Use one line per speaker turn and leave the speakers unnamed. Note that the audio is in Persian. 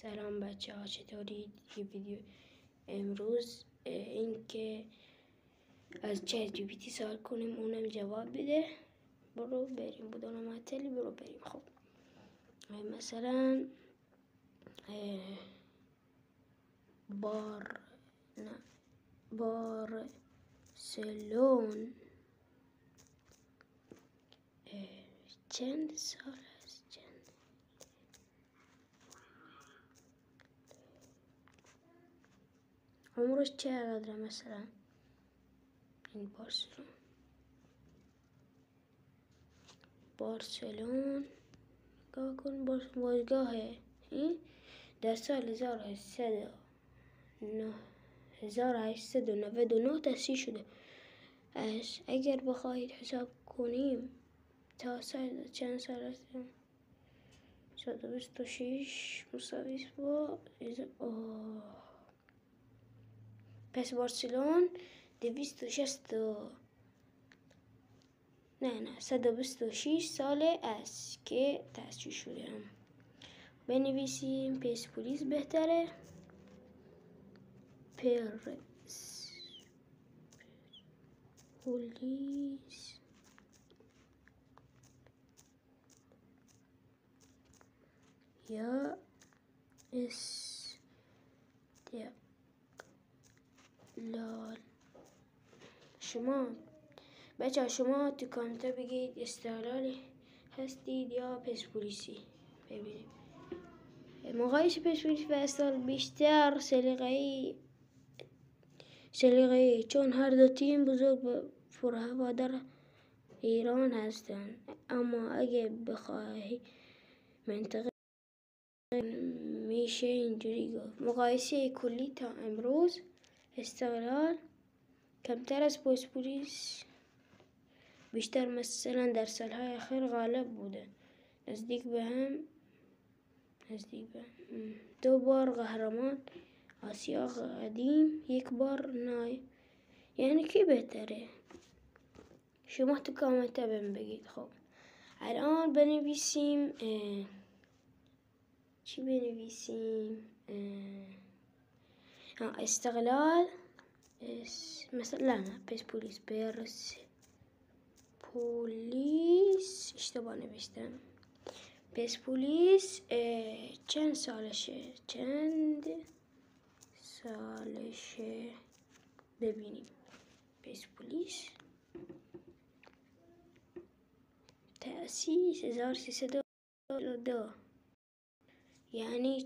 سلام بچه ها، چطورید؟ یه ویدیو امروز اینکه از چت جی پی تی سوال کنیم اونم جواب بده. برو بریم بدون معطلی برو بریم. خب مثلا بارسلون چند سال است؟ عمرش چقدره؟ مثلا این بارسلون نگاه کن، باشگاهه در سال 1899 تأسیس شده. اگر بخواهید حساب کنیم تا چند سال است؟ 126 مساوی با پس بارسلون 126 ساله است که تأسیس شده. بنویسیم پرسپولیس بهتره. پرسپولیس یا استقلال. شما بچه شما تو کامنت بگید استقلالی هستید یا پرسپولیسی. ببینیم مقایسه پرسپولیس و استقلال بیشتر سلیقه‌ای چون هر دو تیم بزرگ و پرهوادار ایران هستند. اما اگه بخواهی منطقه میشه اینجوری گفت: مقایسه کلی تا امروز استقلال کمتر از پرسپولیس، بیشتر مثلا در سالهای اخیر غالب بوده، نزدیک به هم 2 بار قهرمان آسیا قدیم، 1 بار یعنی کی بهتره؟ شما تو کامنت بگید. خب الان بنویسیم چی بنویسیم؟ استقلال مثلا نه پرسپولیس اشتباه نوشتم. پرسپولیس چند سالشه؟ ببینیم. پرسپولیس تأسیس 1302 یعنی